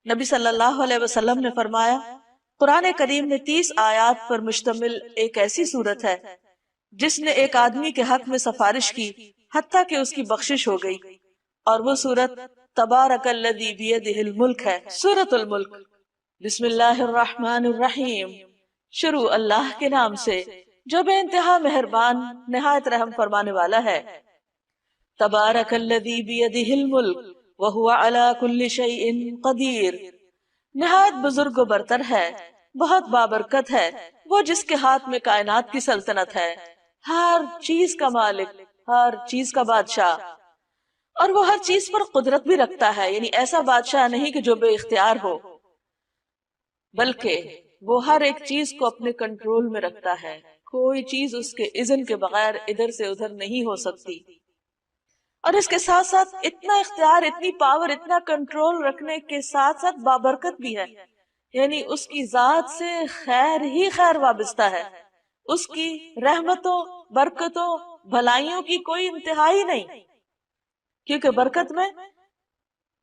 نبی صلی اللہ علیہ وسلم نے فرمایا قرآن کریم میں 30 آیات پر مشتمل ایک ایسی صورت ہے جس نے ایک آدمی کے حق میں سفارش کی حتیٰ کہ اس کی بخشش ہو گئی، اور وہ صورت تبارک الذی بیدہ الملک ہے، سورۃ الملک۔ بسم اللہ الرحمن الرحیم، شروع اللہ کے نام سے جو بے انتہا مہربان نہایت رحم فرمانے والا ہے۔ تبارک الذی بیدہ الملک وہو علی کل شیء قدیر، نہایت بزرگ و برتر ہے، بہت بابرکت ہے وہ جس کے ہاتھ میں کائنات کی سلطنت ہے، ہر چیز کا مالک، ہر چیز کا بادشاہ، اور وہ ہر چیز پر قدرت بھی رکھتا ہے، یعنی ایسا بادشاہ نہیں کہ جو بے اختیار ہو، بلکہ وہ ہر ایک چیز کو اپنے کنٹرول میں رکھتا ہے، کوئی چیز اس کے اذن کے بغیر ادھر سے ادھر نہیں ہو سکتی۔ اور اس کے ساتھ ساتھ اتنا اختیار، اتنی پاور، اتنا کنٹرول رکھنے کے ساتھ ساتھ بابرکت بھی ہے، یعنی اس کی ذات سے خیر ہی خیر وابستہ ہے، اس کی رحمتوں، برکتوں، بھلائیوں کی کوئی انتہا ہی نہیں، کیونکہ برکت میں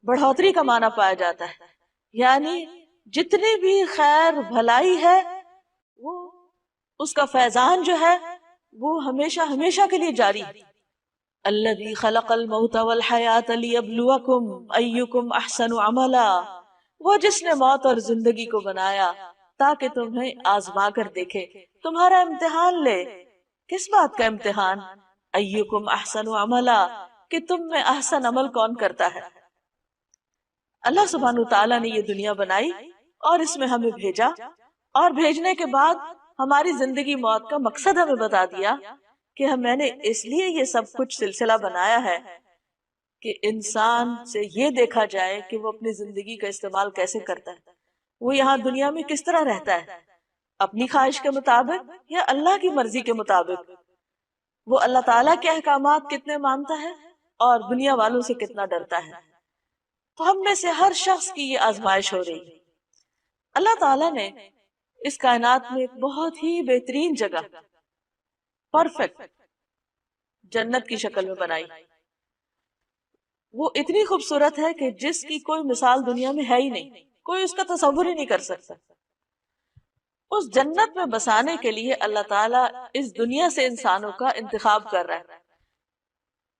بڑھوتری کا معنی پایا جاتا ہے، یعنی جتنی بھی خیر بھلائی ہے وہ اس کا فیضان جو ہے وہ ہمیشہ ہمیشہ کے لیے جاری ہے۔ الذی خلق الموت والحیات لیبلوکم ایکم احسن عملا، وہ جس نے موت اور زندگی کو بنایا تاکہ تمہیں آزما کر دیکھے، تمہارا امتحان لے۔ کس بات کا امتحان؟ ایکم احسن عملا، کہ تم میں احسن عمل کون کرتا ہے۔ اللہ سبحانہ تعالیٰ نے یہ دنیا بنائی اور اس میں ہمیں بھیجا، اور بھیجنے کے بعد ہماری زندگی موت کا مقصد ہمیں بتا دیا کہ میں نے اس لیے یہ سب کچھ سلسلہ بنایا ہے کہ انسان سے یہ دیکھا جائے کہ وہ اپنی زندگی کا استعمال کیسے کرتا ہے، وہ یہاں دنیا میں کس طرح رہتا ہے، اپنی خواہش کے مطابق یا اللہ کی مرضی کے مطابق، وہ اللہ تعالیٰ کے احکامات کتنے مانتا ہے اور دنیا والوں سے کتنا ڈرتا ہے۔ تو ہم میں سے ہر شخص کی یہ آزمائش ہو رہی ہے۔ اللہ تعالیٰ نے اس کائنات میں ایک بہت ہی بہترین جگہ، پرفیکٹ جنت کی شکل میں بنائی، وہ اتنی خوبصورت ہے کہ جس کی کوئی مثال دنیا میں ہے ہی نہیں، کوئی اس کا تصور ہی نہیں کر سکتا۔ اس جنت میں بسانے کے لیے اللہ تعالیٰ اس دنیا سے انسانوں کا انتخاب کر رہا ہے،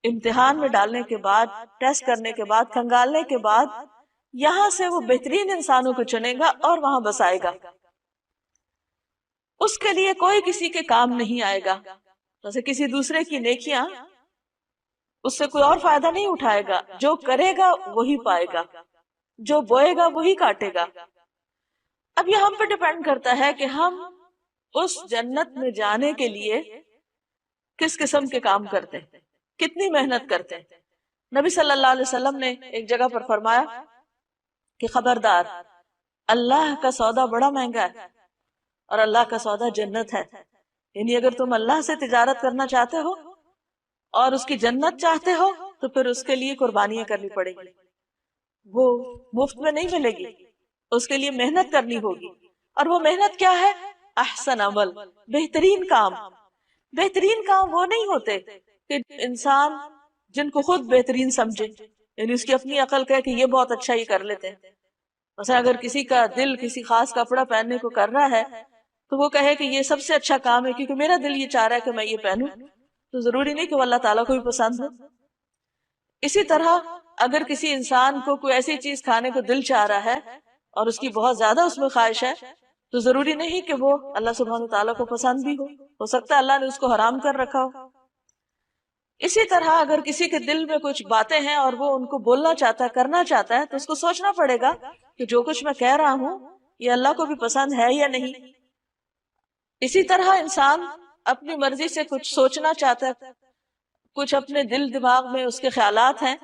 امتحان میں ڈالنے کے بعد، ٹیسٹ کرنے کے بعد، کھنگالنے کے بعد یہاں سے وہ بہترین انسانوں کو چنے گا اور وہاں بسائے گا۔ اس کے لیے کوئی کسی کے کام نہیں آئے گا، جیسے کسی دوسرے کی نیکیاں اس سے کوئی اور فائدہ نہیں اٹھائے گا، جو کرے گا وہی پائے گا، جو بوئے گا وہی کاٹے گا۔ اب یہ ہم پہ ڈیپینڈ کرتا ہے کہ ہم اس جنت میں جانے کے لیے کس قسم کے کام کرتے ہیں، کتنی محنت کرتے ہیں۔ نبی صلی اللہ علیہ وسلم نے ایک جگہ پر فرمایا کہ خبردار، اللہ کا سودا بڑا مہنگا ہے اور اللہ کا سودا جنت ہے، یعنی اگر تم اللہ سے تجارت کرنا چاہتے ہو اور اس کی جنت چاہتے ہو تو پھر اس کے لیے قربانیاں کرنی پڑے گی، وہ مفت میں نہیں ملے گی، اس کے لیے محنت کرنی ہوگی۔ اور وہ محنت کیا ہے؟ احسن عمل، بہترین کام۔ بہترین کام وہ نہیں ہوتے کہ انسان جن کو خود بہترین سمجھے، یعنی اس کی اپنی عقل کہے کہ یہ بہت اچھا ہی کر لیتے ہیں۔ مثلا اگر کسی کا دل کسی خاص کپڑا پہننے کو کر رہا ہے تو وہ کہے کہ یہ سب سے اچھا کام ہے کیونکہ میرا دل یہ چاہ رہا ہے کہ میں یہ پہنوں، تو ضروری نہیں کہ وہ اللہ تعالیٰ کو بھی پسند ہو۔ اسی طرح اگر کسی انسان کو کوئی ایسی چیز کھانے کو دل چاہ رہا ہے اور اس کی بہت زیادہ اس میں خواہش ہے تو ضروری نہیں کہ وہ اللہ سبحانہ تعالیٰ کو پسند بھی ہو سکتا ہے اللہ نے اس کو حرام کر رکھا ہو۔ اسی طرح اگر کسی کے دل میں کچھ باتیں ہیں اور وہ ان کو بولنا چاہتا ہے، کرنا چاہتا ہے، تو اس کو سوچنا پڑے گا کہ جو کچھ میں کہہ رہا ہوں یہ اللہ کو بھی پسند ہے یا نہیں۔ اسی طرح انسان اپنی مرضی سے کچھ سوچنا چاہتا ہے، کچھ اپنے دل دماغ میں اس کے خیالات ہیں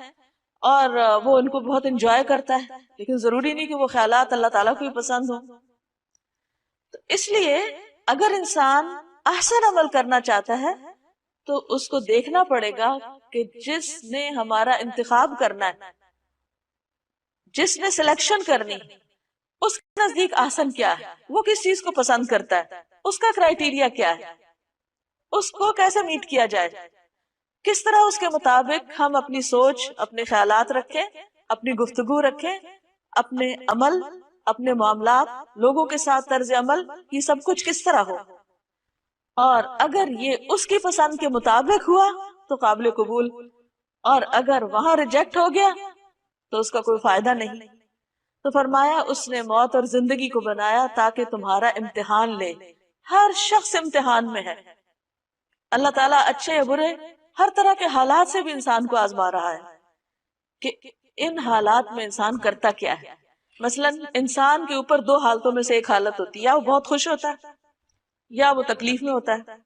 اور وہ ان کو بہت انجوائے کرتا ہے، لیکن ضروری نہیں کہ وہ خیالات اللہ تعالیٰ کو بھی پسند ہوں۔ تو اس لیے اگر انسان احسن عمل کرنا چاہتا ہے تو اس کو دیکھنا پڑے گا کہ جس نے ہمارا انتخاب کرنا ہے، جس نے سلیکشن کرنی، اس کے نزدیک احسن کیا ہے، وہ کس چیز کو پسند کرتا ہے، اس کا کرائیٹیریا کیا ہے، اس کو کیسے میٹ کیا جائے، کس طرح اس کے مطابق ہم اپنی سوچ، اپنے خیالات رکھیں، اپنی گفتگو رکھیں، اپنے عمل، اپنے معاملات، لوگوں کے ساتھ طرز عمل، یہ سب کچھ کس طرح ہو، اور اگر یہ اس کی پسند کے مطابق ہوا تو قابل قبول، اور اگر وہاں ریجیکٹ ہو گیا تو اس کا کوئی فائدہ نہیں۔ تو فرمایا اس نے موت اور زندگی کو بنایا تاکہ تمہارا امتحان لے۔ ہر شخص امتحان میں ہے، اللہ تعالیٰ اچھے یا برے ہر طرح کے حالات سے بھی انسان کو آزما رہا ہے کہ ان حالات میں انسان کرتا کیا ہے۔ مثلا انسان کے اوپر دو حالتوں میں سے ایک حالت ہوتی ہے، یا وہ بہت خوش ہوتا ہے یا وہ تکلیف میں ہوتا ہے،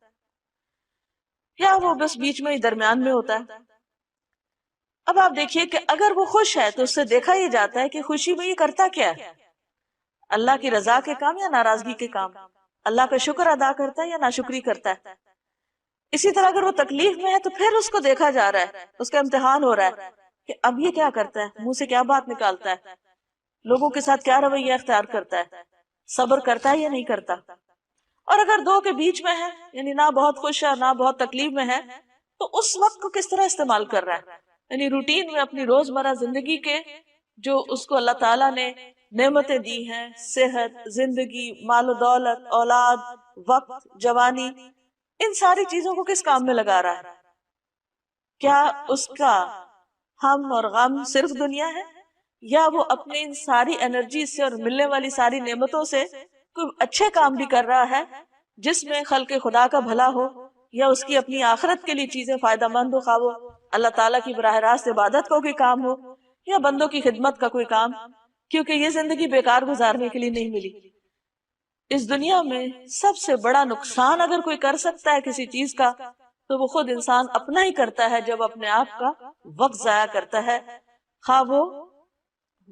یا وہ بس بیچ میں ہی درمیان میں ہوتا ہے۔ اب آپ دیکھیے کہ اگر وہ خوش ہے تو اس سے دیکھا یہ جاتا ہے کہ خوشی میں یہ کرتا کیا ہے، اللہ کی رضا کے کام یا ناراضگی کے کام، اللہ کا شکر ادا کرتا ہے یا ناشکری کرتا ہے۔ اسی طرح اگر وہ تکلیف میں ہے تو پھر اس کو دیکھا جا رہا ہے، اس کا امتحان ہو رہا ہے کہ اب یہ کیا کرتا ہے، منہ سے کیا بات نکالتا ہے، لوگوں کے ساتھ کیا رویہ اختیار کرتا ہے، صبر کرتا ہے یا نہیں کرتا۔ اور اگر دو کے بیچ میں ہے، یعنی نہ بہت خوش ہے نہ بہت تکلیف میں ہے، تو اس وقت کو کس طرح استعمال کر رہا ہے، یعنی روٹین میں اپنی روزمرہ زندگی کے جو اس کو اللہ تعالیٰ نے نعمتیں دی ہیں، صحت، زندگی، مال و دولت، اولاد، وقت، جوانی، ان ساری چیزوں کو کس کام میں لگا رہا ہے؟ کیا اس کا ہم اور غم صرف دنیا ہے، یا وہ اپنی ان ساری انرجی سے اور ملنے والی ساری نعمتوں سے کوئی اچھے کام بھی کر رہا ہے جس میں خلق خدا کا بھلا ہو، یا اس کی اپنی آخرت کے لیے چیزیں فائدہ مند ہو، خواہ وہ اللہ تعالیٰ کی براہ راست عبادت کا کوئی کام ہو یا بندوں کی خدمت کا کوئی کام، کیونکہ یہ زندگی بیکار گزارنے کے لیے نہیں ملی۔ اس دنیا میں سب سے بڑا نقصان اگر کوئی کر سکتا ہے کسی چیز کا تو وہ خود انسان اپنا ہی کرتا ہے، جب اپنے آپ کا وقت ضائع کرتا ہے، خواہ وہ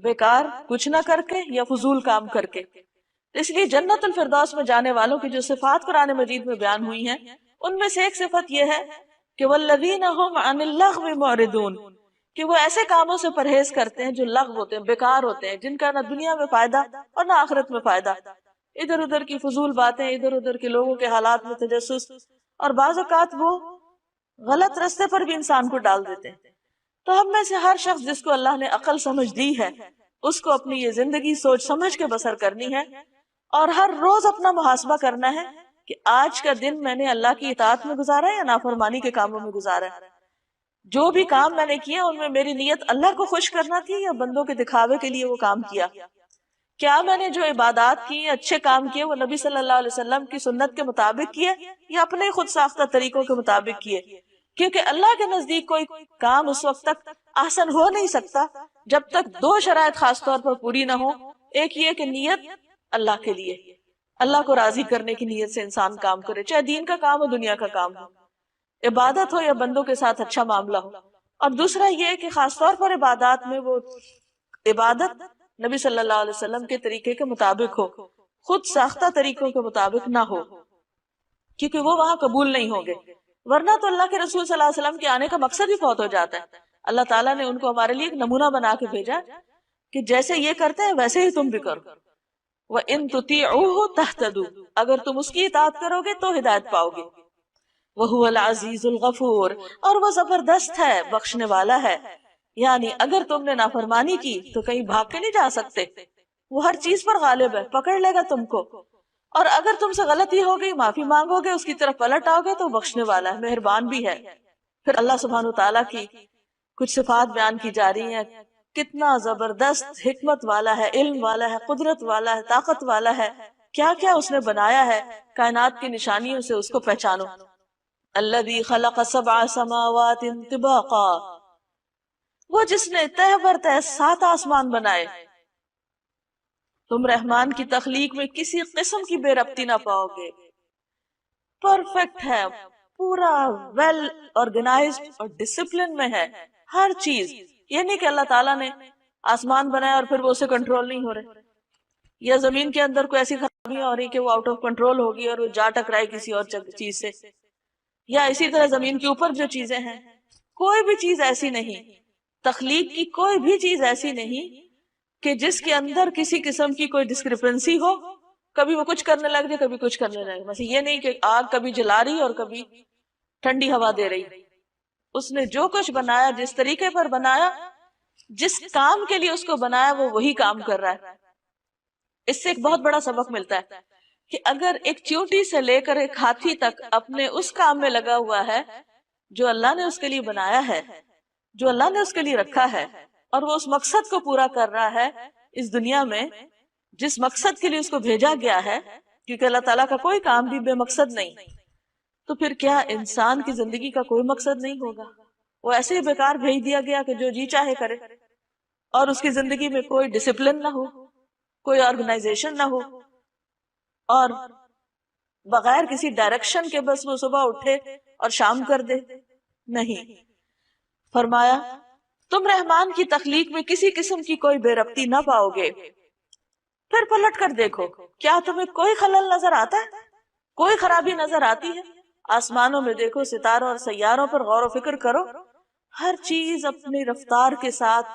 بیکار کچھ نہ کر کے یا فضول کام کر کے۔ اس لیے جنت الفردوس میں جانے والوں کی جو صفات قرآن مجید میں بیان ہوئی ہیں، ان میں سے ایک صفت یہ ہے کہ والذین هم عن اللغو معرضون، کہ وہ ایسے کاموں سے پرہیز کرتے ہیں جو لغو ہوتے ہیں، بیکار ہوتے ہیں، جن کا نہ دنیا میں فائدہ اور نہ آخرت میں فائدہ، ادھر ادھر کی فضول باتیں، ادھر ادھر کے لوگوں کے حالات میں تجسس، اور بعض اوقات وہ غلط رستے پر بھی انسان کو ڈال دیتے ہیں۔ تو ہم میں سے ہر شخص جس کو اللہ نے عقل سمجھ دی ہے، اس کو اپنی یہ زندگی سوچ سمجھ کے بسر کرنی ہے، اور ہر روز اپنا محاسبہ کرنا ہے کہ آج کا دن میں نے اللہ کی اطاعت میں گزارا ہے یا نافرمانی کے کاموں میں گزارا ہے۔ جو بھی کام میں نے کیا ان میں میری نیت اللہ کو خوش کرنا تھی یا بندوں کے دکھاوے کے لیے وہ کام کیا؟ کیا میں نے جو عبادات کی، اچھے کام کیے، وہ نبی صلی اللہ علیہ وسلم کی سنت کے مطابق کیے یا اپنے خود ساختہ طریقوں کے مطابق کیے؟ کیونکہ اللہ کے نزدیک کوئی کام اس وقت تک احسن ہو نہیں سکتا جب تک دو شرائط خاص طور پر پوری نہ ہو۔ ایک یہ کہ نیت اللہ کے لیے، اللہ کو راضی کرنے کی نیت سے انسان کام کرے، چاہے دین کا کام ہو، دنیا کا کام ہو، عبادت ہو یا بندوں کے ساتھ اچھا معاملہ ہو۔ اور دوسرا یہ کہ خاص طور پر عبادات میں وہ عبادت نبی صلی اللہ علیہ وسلم کے طریقے کے مطابق ہو، خود ساختہ طریقوں کے مطابق نہ ہو، کیونکہ وہ وہاں قبول نہیں ہوں گے۔ ورنہ تو اللہ کے رسول صلی اللہ علیہ وسلم کے آنے کا مقصد ہی فوت ہو جاتا ہے۔ اللہ تعالیٰ نے ان کو ہمارے لیے ایک نمونہ بنا کے بھیجا کہ جیسے یہ کرتے ہیں ویسے ہی تم بھی کرو۔ وَإِن تُطِيعُوهُ تَهْتَدُوا، اگر تم اس کی اطاعت کرو گے تو ہدایت پاؤ گے۔ وَهُوَ الْعَزِيزُ الْغَفُورُ، اور وہ زبردست ہے، بخشنے والا ہے۔ یعنی اگر تم نے نافرمانی کی تو کہیں بھاگ کے نہیں جا سکتے، وہ ہر چیز پر غالب ہے، پکڑ لے گا تم کو۔ اور اگر تم سے غلطی ہو گئی، معافی مانگو گے، اس کی طرف پلٹ آؤ گے تو بخشنے والا ہے، مہربان بھی ہے۔ پھر اللہ سبحانہ وتعالیٰ کی کچھ صفات بیان کی جا رہی ہیں، کتنا زبردست حکمت والا ہے، علم والا ہے، قدرت والا ہے، طاقت والا ہے، کیا کیا اس نے بنایا ہے، کائنات کی نشانیوں سے اس کو پہچانو۔ الذی خلق سبع سماوات طباقا، وہ جس نے تہ بر تہ 7 آسمان بنائے، تم رحمان کی تخلیق میں کسی قسم کی بے ربطی نہ پاؤ گے، پرفیکٹ ہے، پورا ویل آرگنائزڈ اور ڈسپلن میں ہے ہر چیز۔ یہ نہیں کہ اللہ تعالیٰ نے آسمان بنایا اور پھر وہ اسے کنٹرول نہیں ہو رہے، یا زمین کے اندر کوئی ایسی خرابیاں ہو رہی کہ وہ آؤٹ آف کنٹرول ہوگی اور وہ جا ٹکرائے کسی اور چیز سے، یا اسی طرح زمین کے اوپر جو چیزیں ہیں، کوئی بھی چیز ایسی نہیں، تخلیق کی کوئی بھی چیز ایسی نہیں کہ جس کے اندر کسی قسم کی کوئی ڈسکرپنسی ہو، کبھی وہ کچھ کرنے لگ جائے کبھی کچھ کرنے لگے۔ مثلا یہ نہیں کہ آگ کبھی جلا رہی اور کبھی ٹھنڈی ہوا دے رہی۔ اس نے جو کچھ بنایا، جس طریقے پر بنایا، جس کام کے لیے اس کو بنایا وہ وہی کام کر رہا ہے۔ اس سے ایک بہت بڑا سبق ملتا ہے کہ اگر ایک چیونٹی سے لے کر ایک ہاتھی تک اپنے اس کام میں لگا ہوا ہے جو اللہ نے اس کے لیے بنایا ہے، جو اللہ نے اس کے لیے رکھا ہے، اور وہ اس مقصد کو پورا کر رہا ہے اس دنیا میں جس مقصد کے لیے اس کو بھیجا گیا ہے، کیونکہ اللہ تعالیٰ کا کوئی کام بھی بے مقصد نہیں، تو پھر کیا انسان کی زندگی کا کوئی مقصد نہیں ہوگا؟ وہ ایسے ہی بیکار بھیج دیا گیا کہ جو جی چاہے کرے، اور اس کی زندگی میں کوئی ڈسپلن نہ ہو، کوئی آرگنائزیشن نہ ہو، اور بغیر کسی ڈائریکشن کے بس وہ صبح اٹھے اور شام کر دے؟ نہیں، فرمایا تم رحمان کی تخلیق میں کسی قسم کی کوئی بے ربطی نہ پاؤ گے۔ پھر پلٹ کر دیکھو، کیا تمہیں کوئی خلل نظر آتا ہے؟ کوئی خرابی نظر آتی ہے؟ آسمانوں میں دیکھو، ستاروں اور سیاروں پر غور و فکر کرو، ہر چیز اپنی رفتار کے ساتھ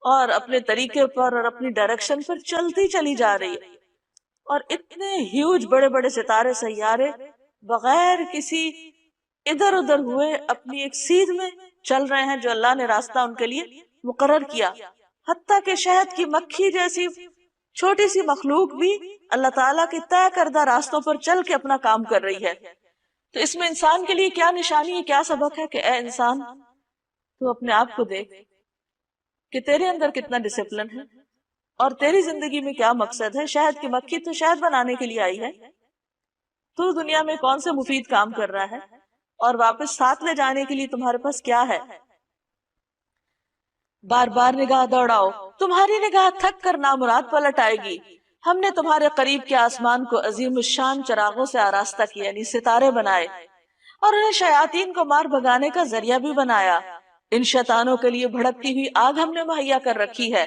اور اپنے طریقے پر اور اپنی ڈائریکشن پر چلتی چلی جا رہی ہے، اور اتنے ہیوج بڑے بڑے ستارے سیارے بغیر کسی ادھر ادھر ہوئے اپنی ایک سیدھ میں چل رہے ہیں جو اللہ نے راستہ ان کے لیے مقرر کیا۔ حتیٰ کہ شہد کی مکھی جیسی چھوٹی سی مخلوق بھی اللہ تعالیٰ کے طے کردہ راستوں پر چل کے اپنا کام کر رہی ہے۔ تو اس میں انسان کے لیے کیا نشانی ہے، کیا سبق ہے کہ اے انسان تو اپنے آپ کو دیکھ کہ تیرے اندر کتنا ڈسپلن ہے اور تیری زندگی میں کیا مقصد ہے۔ شہد کی مکھی تو شہد بنانے کے لیے آئی ہے، تو دنیا میں کون سے مفید کام کر رہا ہے، اور واپس ساتھ لے جانے کے لیے تمہارے پاس کیا ہے؟ بار بار نگاہ دوڑاؤ، تمہاری نگاہ تھک کر نامراد پلٹ آئے گی۔ ہم نے تمہارے قریب کے آسمان کو عظیم الشان چراغوں سے آراستہ کیا، یعنی ستارے بنائے، اور انہیں شیاطین کو مار بھگانے کا ذریعہ بھی بنایا۔ ان شیطانوں کے لیے بھڑکتی ہوئی آگ ہم نے مہیا کر رکھی ہے۔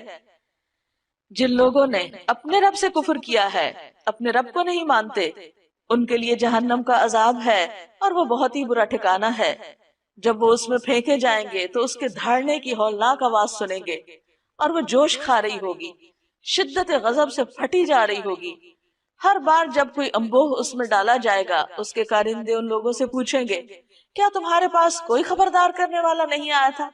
جن لوگوں نے اپنے رب سے کفر کیا ہے، اپنے رب کو نہیں مانتے، ان کے لیے جہنم کا عذاب ہے، اور وہ بہت ہی برا ٹھکانہ ہے۔ جب وہ اس میں پھینکے جائیں گے تو اس کے دھاڑنے کی ہولناک آواز سنیں گے، اور وہ جوش کھا رہی ہوگی، شدت غضب سے پھٹی جا رہی ہوگی۔ ہر بار جب کوئی انبوہ اس میں ڈالا جائے گا، اس کے کارندے ان لوگوں سے پوچھیں گے، کیا تمہارے پاس کوئی خبردار کرنے والا نہیں آیا تھا؟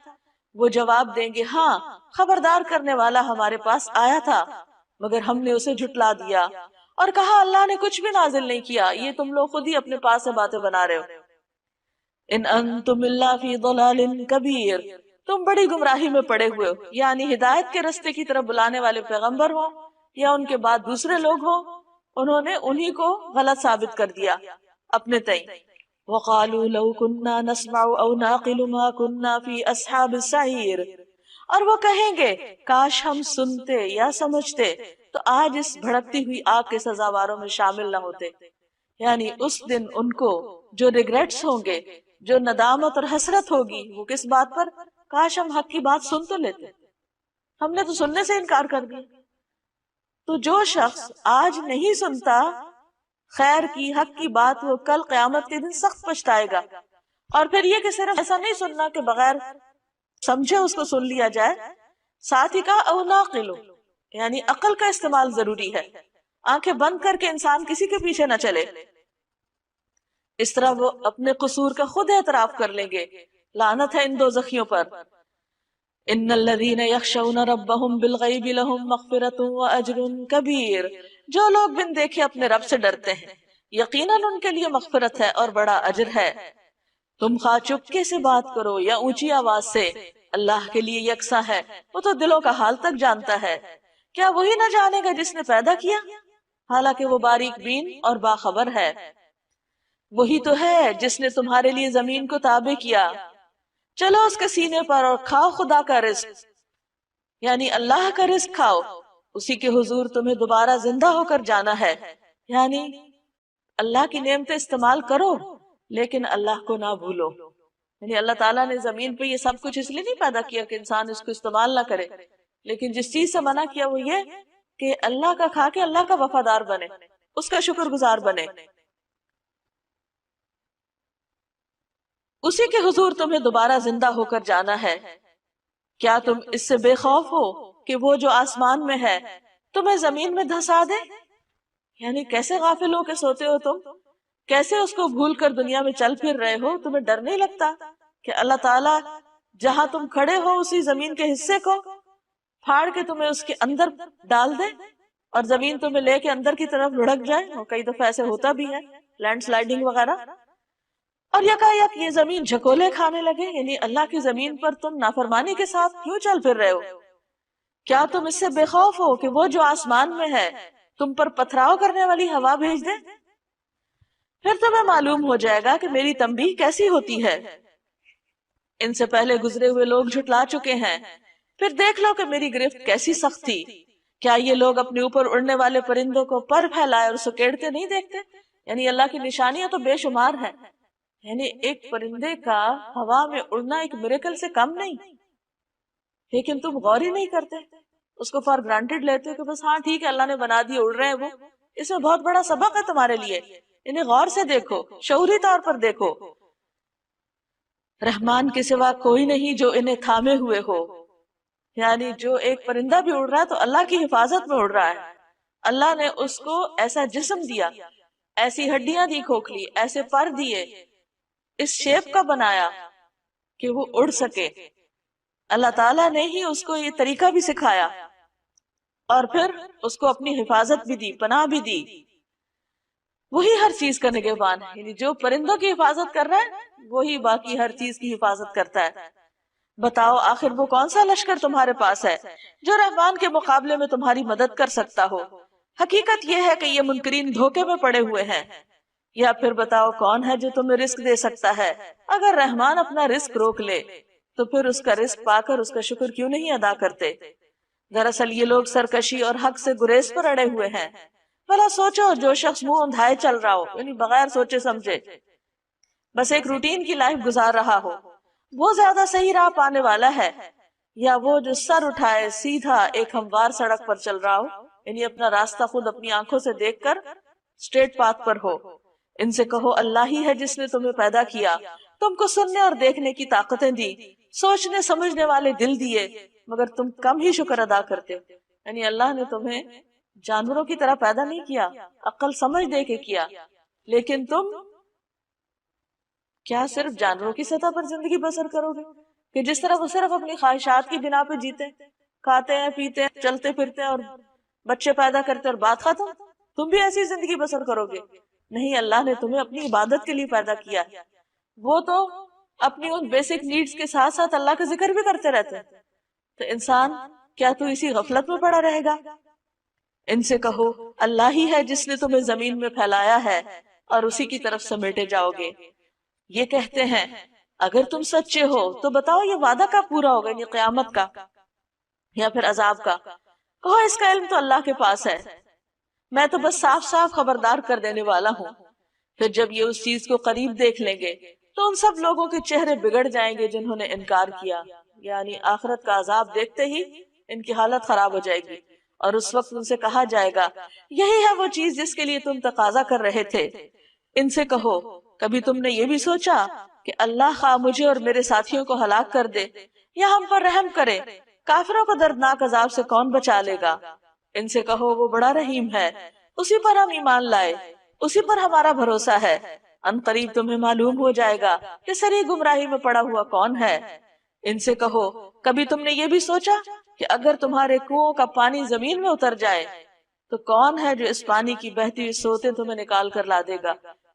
وہ جواب دیں گے، ہاں، خبردار کرنے والا ہمارے پاس آیا تھا، مگر ہم نے اسے جھٹلا دیا اور کہا اللہ نے کچھ بھی نازل نہیں کیا، یہ تم لوگ خود ہی اپنے پاس سے باتیں بنا رہے ہو۔ ان انتم الا فی ضلال کبیر، تم بڑی گمراہی میں پڑے ہوئے ہو، یعنی ہدایت کے رستے کی طرف بلانے والے پیغمبر ہوں یا ان کے بعد دوسرے لوگ ہوں، انہوں نے انہی کو غلط ثابت کر دیا اپنے تئیں۔ وقالوا لو كنا نسمع او نعقل ما كنا في اصحاب السعیر، اور وہ کہیں گے کاش ہم سنتے یا سمجھتے تو آج اس بھڑکتی ہوئی آگ کے سزاواروں میں شامل نہ ہوتے۔ یعنی اس دن ان کو جو ریگریٹس ہوں گے، جو ندامت اور حسرت ہوگی، وہ کس بات پر؟ کاش ہم حق کی بات سن تو لیتے، ہم نے تو سننے سے انکار کر دیا۔ تو جو شخص آج نہیں سنتا خیر کی، حق کی بات، وہ کل قیامت کے دن سخت پچھتائے گا۔ اور پھر یہ کہ صرف ایسا نہیں سننا کہ بغیر سمجھے اس کو سن لیا جائے، ساتھ ہی کہا او ناقلو، یعنی عقل کا استعمال ضروری ہے، آنکھیں بند کر کے انسان کسی کے پیچھے نہ چلے۔ اس طرح وہ اپنے قصور کا خود اعتراف کر لیں گے۔ لعنت ہے ان دوزخیوں پر۔ ان الذین یخشون ربهم بالغیب لهم مغفرۃ واجر کبیر، جو لوگ بن دیکھے اپنے رب سے ڈرتے ہیں، یقیناً ان کے لیے مغفرت ہے اور بڑا اجر ہے۔ تم خواہ چپکے سے بات کرو یا اونچی آواز سے، اللہ کے لیے یکساں ہے، وہ تو دلوں کا حال تک جانتا ہے۔ کیا وہی نہ جانے گا جس نے پیدا کیا، حالانکہ وہ باریک بین اور باخبر ہے۔ وہی تو ہے جس نے تمہارے لیے زمین کو تابع کیا، چلو اس کے سینے پر اور کھاؤ خدا کا رزق، یعنی اللہ کا رزق کھاؤ، اسی کے حضور تمہیں دوبارہ زندہ ہو کر جانا ہے۔ یعنی اللہ کی نعمتیں استعمال کرو لیکن اللہ کو نہ بھولو۔ یعنی اللہ تعالیٰ نے زمین پہ یہ سب کچھ اس لیے نہیں پیدا کیا کہ انسان اس کو استعمال نہ کرے، لیکن جس چیز سے منع کیا وہ یہ کہ اللہ کا کھا کے اللہ کا وفادار بنے، اس کا شکر گزار بنے۔ اسی کے حضور تمہیں دوبارہ زندہ ہو کر جانا ہے۔ کیا تم اس سے بے خوف ہو کہ وہ جو آسمان میں ہے تمہیں زمین میں دھسا دے؟ یعنی کیسے غافل ہو کے سوتے ہو تم، کیسے اس کو بھول کر دنیا میں چل پھر رہے ہو؟ تمہیں ڈر نہیں لگتا کہ اللہ تعالیٰ جہاں تم کھڑے ہو اسی زمین کے حصے کو پھاڑ کے تمہیں اس کے اندر ڈال دے اور زمین تمہیں لے کے اندر کی طرف لڑک جائے، اور کئی دفعہ ایسے ہوتا بھی ہے، لینڈ سلائڈنگ وغیرہ، اور یکایک یہ زمین جھکولے کھانے لگے، یعنی اللہ کی زمین پر تم نافرمانی کے ساتھ کیوں چل پھر رہے ہو؟ کیا تم اس سے بے خوف ہو کہ وہ جو آسمان میں ہے تم پر پتھراؤ کرنے والی ہوا بھیج دے؟ پھر تمہیں معلوم ہو جائے گا کہ میری تنبیہ کیسی ہوتی ہے۔ ان سے پہلے گزرے ہوئے لوگ جھٹلا چکے ہیں، پھر دیکھ لو کہ میری گرفت کیسی سخت تھی۔ کیا یہ لوگ اپنے اوپر اڑنے والے پرندوں کو پر پھیلائے اور سکیڑتے نہیں دیکھتے؟ یعنی اللہ کی نشانیاں تو بے شمار ہیں، یعنی ایک پرندے کا ہوا میں اڑنا ایک میریکل سے کم نہیں، لیکن تم غور ہی نہیں کرتے، اس کو فار گرانٹیڈ لیتے ہو کہ بس ہاں ٹھیک ہے اللہ نے بنا دیے اڑ رہے ہیں وہ۔ اس میں بہت بڑا سبق ہے تمہارے لیے، انہیں غور سے دیکھو، شعوری طور پر دیکھو۔ رحمان کے سوا کوئی نہیں جو انہیں تھامے ہوئے ہو، یعنی جو ایک پرندہ بھی اڑ رہا ہے تو اللہ کی حفاظت میں اڑ رہا ہے۔ اللہ نے اس کو ایسا جسم دیا، ایسی ہڈیاں دی کھوکھلی، ایسے پر دیے، اس شیپ کا بنایا کہ وہ اڑ سکے۔ اللہ تعالیٰ نے ہی اس کو یہ طریقہ بھی سکھایا اور پھر اس کو اپنی حفاظت بھی دی، پناہ بھی دی۔ وہی ہر چیز کا نگہبان ہے، یعنی جو پرندوں کی حفاظت کر رہا ہے وہی باقی ہر چیز کی حفاظت کرتا ہے۔ بتاؤ آخر وہ کون سا لشکر تمہارے پاس ہے جو رحمان کے مقابلے میں تمہاری مدد کر سکتا ہو؟ حقیقت یہ ہے کہ یہ منکرین دھوکے میں پڑے ہوئے ہیں۔ یا پھر بتاؤ کون ہے جو تمہیں رزق دے سکتا ہے؟ اگر رحمان اپنا رزق روک لے تو پھر اس کا رزق پا کر اس کا شکر کیوں نہیں ادا کرتے؟ دراصل یہ لوگ سرکشی اور حق سے گریز پر اڑے ہوئے ہیں۔ بھلا سوچو جو شخص منہ اندھائے چل رہا ہو، یعنی بغیر سوچے سمجھے بس ایک روٹین کی لائف گزار رہا ہو، وہ زیادہ صحیح راہ پانے والا ہے، یا وہ جو سر اٹھائے سیدھا ایک ہموار سڑک پر چل رہا ہو، یعنی اپنا راستہ خود اپنی آنکھوں سے دیکھ کر اسٹریٹ پاتھ پر ہو؟ ان سے کہو اللہ ہی ہے جس نے تمہیں پیدا کیا، تم کو سننے اور دیکھنے کی طاقتیں دی، سوچنے سمجھنے والے دل دیے، مگر تم کم ہی شکر ادا کرتے ہو۔ یعنی اللہ نے تمہیں جانوروں کی طرح پیدا نہیں کیا، عقل سمجھ دے کے کیا، لیکن تم کیا صرف جانوروں کی سطح پر زندگی بسر کرو گے کہ جس طرح وہ صرف اپنی خواہشات کی بنا پہ جیتے، کھاتے ہیں، پیتے ہیں، چلتے پھرتے ہیں اور بچے پیدا کرتے اور بات ختم؟ تم بھی ایسی زندگی بسر کرو گے؟ نہیں، اللہ نے تمہیں اپنی عبادت کے لیے پیدا کیا۔ وہ تو اپنی ان بیسک نیڈز کے ساتھ ساتھ اللہ کا ذکر بھی کرتے رہتے ہیں، تو انسان کیا تو اسی غفلت میں پڑا رہے گا؟ ان سے کہو اللہ ہی ہے جس نے تمہیں زمین میں پھیلایا ہے اور اسی کی طرف سمیٹے جاؤ گے۔ یہ کہتے ہیں اگر تم سچے ہو تو بتاؤ یہ وعدہ کب پورا ہوگا، یعنی قیامت کا یا پھر عذاب کا؟ کہو اس کا علم تو اللہ کے پاس ہے، میں تو بس صاف صاف خبردار کر دینے والا ہوں۔ پھر جب یہ اس چیز کو قریب دیکھ لیں گے تو ان سب لوگوں کے چہرے بگڑ جائیں گے جنہوں نے انکار کیا، یعنی آخرت کا عذاب دیکھتے ہی ان کی حالت خراب ہو جائے گی، اور اس وقت ان سے کہا جائے گا یہی ہے وہ چیز جس کے لیے تم تقاضا کر رہے تھے۔ ان سے کہو کبھی تم نے یہ بھی سوچا کہ اللہ خواہ مجھے اور میرے ساتھیوں کو ہلاک کر دے یا ہم پر رحم کرے، کافروں کو دردناک عذاب سے کون بچا لے گا؟ ان سے کہو وہ بڑا رحیم ہے، اسی پر ہم ایمان لائے، اسی پر ہمارا بھروسہ ہے، ان قریب تمہیں معلوم ہو جائے گا کہ سری گمراہی میں پڑا ہوا کون ہے۔ ان سے کہو کبھی تم نے یہ بھی سوچا کہ اگر تمہارے کنوؤں کا پانی زمین میں اتر جائے تو کون ہے جو اس پانی کی بہتی ہوئی سوتیں تمہیں نکال کر لا دے گا؟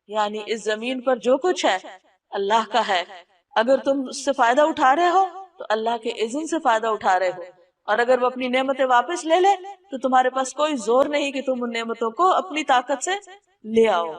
یعنی اس زمین پر جو کچھ ہے اللہ کا ہے، اگر تم اس سے فائدہ اٹھا رہے ہو تو اللہ کے اذن سے فائدہ اٹھا رہے ہو، اور اگر وہ اپنی نعمتیں واپس لے لے تو تمہارے پاس کوئی زور نہیں کہ تم ان نعمتوں کو اپنی طاقت سے لے آؤ۔